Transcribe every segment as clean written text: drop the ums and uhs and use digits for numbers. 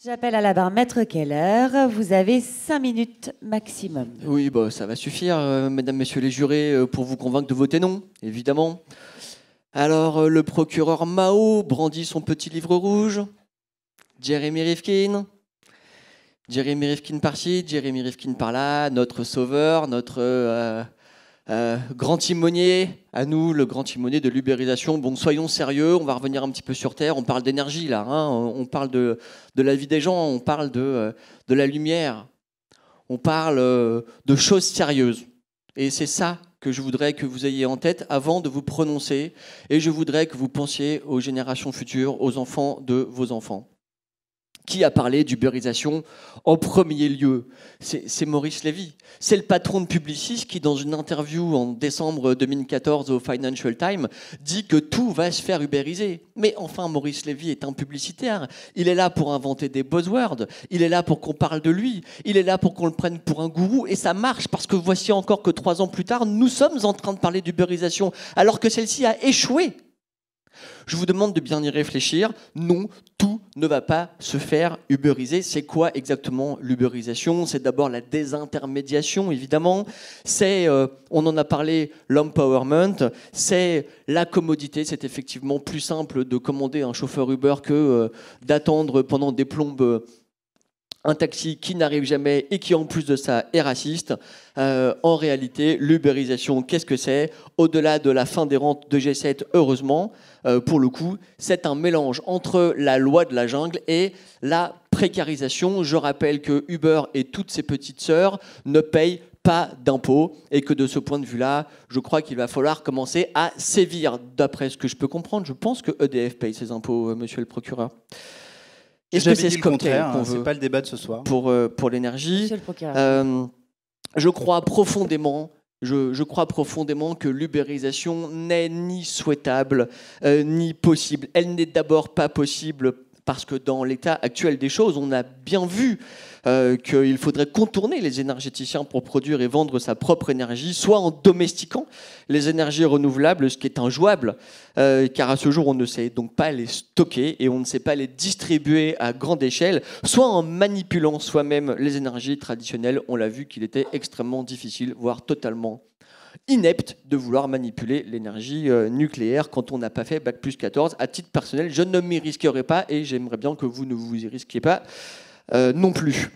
J'appelle à la barre Maître Keller. Vous avez 5 minutes maximum. Oui, bah, ça va suffire, mesdames, messieurs les jurés, pour vous convaincre de voter non, évidemment. Alors, le procureur Mao brandit son petit livre rouge. Jeremy Rifkin. Jeremy Rifkin par-ci, Jeremy Rifkin par-là, notre sauveur, notre grand timonier, à nous, le grand timonier de l'ubérisation. Bon, soyons sérieux, on va revenir un petit peu sur Terre. On parle d'énergie, là. Hein, on parle de la vie des gens, on parle de la lumière. On parle de choses sérieuses. Et c'est ça que je voudrais que vous ayez en tête avant de vous prononcer. Et je voudrais que vous pensiez aux générations futures, aux enfants de vos enfants. Qui a parlé d'ubérisation en premier lieu? C'est Maurice Lévy. C'est le patron de Publicis qui, dans une interview en décembre 2014 au Financial Times, dit que tout va se faire ubériser. Mais enfin, Maurice Lévy est un publicitaire. Il est là pour inventer des buzzwords. Il est là pour qu'on parle de lui. Il est là pour qu'on le prenne pour un gourou. Et ça marche parce que voici encore que 3 ans plus tard, nous sommes en train de parler d'ubérisation alors que celle-ci a échoué. Je vous demande de bien y réfléchir. Non, tout ne va pas se faire ubériser. C'est quoi exactement l'ubérisation? C'est d'abord la désintermédiation, évidemment. C'est, on en a parlé, l'empowerment. C'est la commodité. C'est effectivement plus simple de commander un chauffeur Uber que d'attendre pendant des plombes un taxi qui n'arrive jamais et qui en plus de ça est raciste. En réalité, l'ubérisation, qu'est-ce que c'est? Au-delà de la fin des rentes de G7, heureusement, pour le coup, c'est un mélange entre la loi de la jungle et la précarisation. Je rappelle que Uber et toutes ses petites sœurs ne payent pas d'impôts et que de ce point de vue-là, je crois qu'il va falloir commencer à sévir. D'après ce que je peux comprendre, je pense que EDF paye ses impôts, monsieur le procureur. Est-ce que c'est ce cocktail qu'on veut? C'est pas le débat de ce soir. Pour l'énergie. Je crois profondément que l'ubérisation n'est ni souhaitable ni possible. Elle n'est d'abord pas possible parce que dans l'état actuel des choses, on a bien vu qu'il faudrait contourner les énergéticiens pour produire et vendre sa propre énergie, soit en domestiquant les énergies renouvelables, ce qui est injouable, car à ce jour, on ne sait donc pas les stocker et on ne sait pas les distribuer à grande échelle, soit en manipulant soi-même les énergies traditionnelles. On l'a vu qu'il était extrêmement difficile, voire totalement inepte de vouloir manipuler l'énergie nucléaire quand on n'a pas fait Bac plus 14. À titre personnel, je ne m'y risquerai pas et j'aimerais bien que vous ne vous y risquiez pas non plus.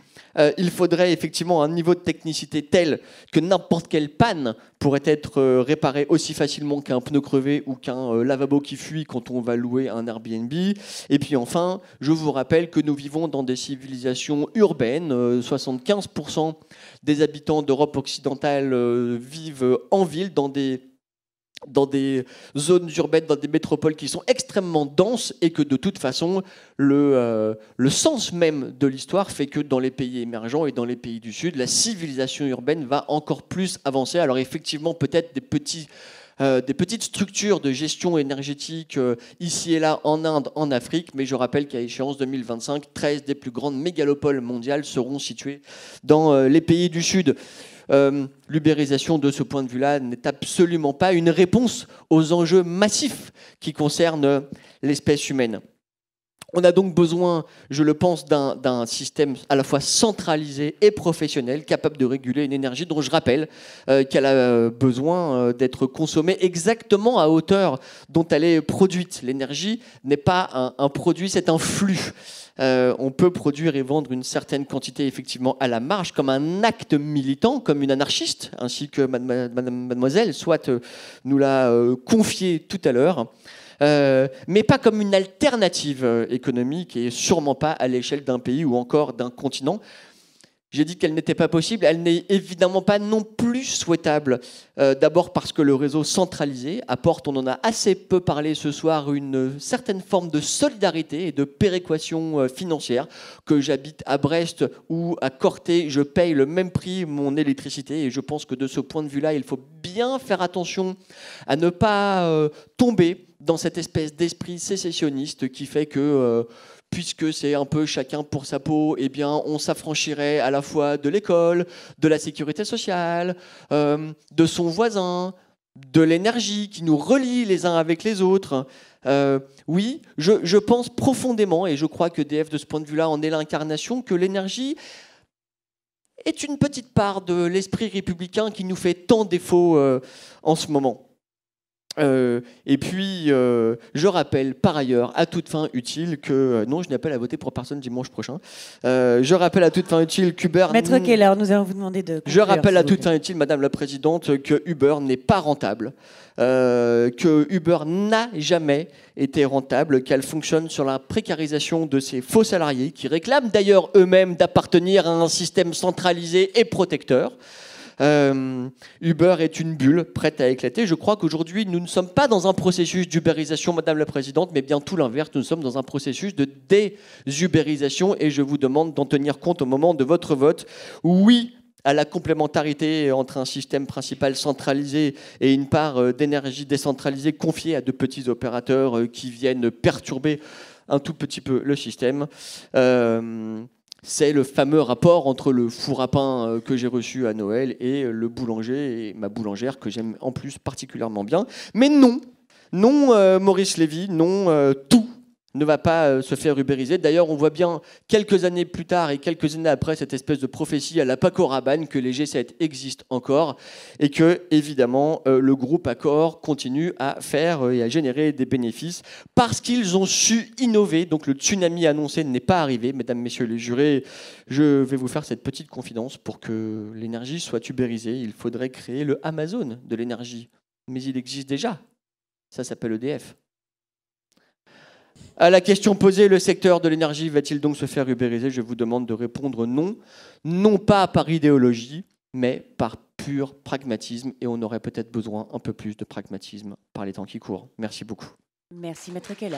Il faudrait effectivement un niveau de technicité tel que n'importe quelle panne pourrait être réparée aussi facilement qu'un pneu crevé ou qu'un lavabo qui fuit quand on va louer un Airbnb. Et puis enfin, je vous rappelle que nous vivons dans des civilisations urbaines. 75% des habitants d'Europe occidentale vivent en ville, dans des zones urbaines, dans des métropoles qui sont extrêmement denses et que de toute façon, le sens même de l'histoire fait que dans les pays émergents et dans les pays du Sud, la civilisation urbaine va encore plus avancer. Alors effectivement, peut-être des petites structures de gestion énergétique ici et là en Inde, en Afrique, mais je rappelle qu'à échéance 2025, 13 des plus grandes mégalopoles mondiales seront situées dans les pays du Sud. L'ubérisation, de ce point de vue-là, n'est absolument pas une réponse aux enjeux massifs qui concernent l'espèce humaine. On a donc besoin, je le pense, d'un système à la fois centralisé et professionnel, capable de réguler une énergie dont je rappelle qu'elle a besoin d'être consommée exactement à hauteur dont elle est produite. L'énergie n'est pas un produit, c'est un flux. On peut produire et vendre une certaine quantité effectivement à la marge, comme un acte militant, comme une anarchiste, ainsi que mademoiselle Soit nous l'a confié tout à l'heure. Mais pas comme une alternative économique et sûrement pas à l'échelle d'un pays ou encore d'un continent. J'ai dit qu'elle n'était pas possible, elle n'est évidemment pas non plus souhaitable. D'abord parce que le réseau centralisé apporte, on en a assez peu parlé ce soir, une certaine forme de solidarité et de péréquation financière. Que j'habite à Brest ou à Corté, je paye le même prix mon électricité et je pense que de ce point de vue-là, il faut bien faire attention à ne pas tomber dans cette espèce d'esprit sécessionniste qui fait que puisque c'est un peu chacun pour sa peau, eh bien, on s'affranchirait à la fois de l'école, de la sécurité sociale, de son voisin, de l'énergie, qui nous relie les uns avec les autres. Oui, je pense profondément, et je crois que EDF, de ce point de vue-là, en est l'incarnation, que l'énergie est une petite part de l'esprit républicain qui nous fait tant défaut en ce moment. Et puis, je rappelle par ailleurs, à toute fin utile, que... non, je n'appelle à voter pour personne dimanche prochain. Je rappelle à toute fin utile qu'Uber... Maître Keller, nous allons vous demander de conclure, je rappelle à toute fin utile, Madame la Présidente, que Uber n'est pas rentable, que Uber n'a jamais été rentable, qu'elle fonctionne sur la précarisation de ses faux salariés, qui réclament d'ailleurs eux-mêmes d'appartenir à un système centralisé et protecteur. Uber est une bulle prête à éclater. Je crois qu'aujourd'hui, nous ne sommes pas dans un processus d'ubérisation, Madame la Présidente, mais bien tout l'inverse. Nous sommes dans un processus de désubérisation et je vous demande d'en tenir compte au moment de votre vote. Oui à la complémentarité entre un système principal centralisé et une part d'énergie décentralisée confiée à de petits opérateurs qui viennent perturber un tout petit peu le système. C'est le fameux rapport entre le four à pain que j'ai reçu à Noël et le boulanger et ma boulangère que j'aime en plus particulièrement bien. Mais non, Maurice Lévy, non, tout ne va pas se faire ubériser. D'ailleurs, on voit bien quelques années plus tard et quelques années après cette espèce de prophétie à la Paco Rabanne que les G7 existent encore et que, évidemment, le groupe Accor continue à faire et à générer des bénéfices parce qu'ils ont su innover. Donc le tsunami annoncé n'est pas arrivé. Mesdames, messieurs les jurés, je vais vous faire cette petite confidence. Pour que l'énergie soit ubérisée, il faudrait créer le Amazon de l'énergie. Mais il existe déjà. Ça s'appelle EDF. À la question posée, le secteur de l'énergie va-t-il donc se faire ubériser? Je vous demande de répondre non, non pas par idéologie, mais par pur pragmatisme. Et on aurait peut-être besoin un peu plus de pragmatisme par les temps qui courent. Merci beaucoup. Merci, Maître Keller.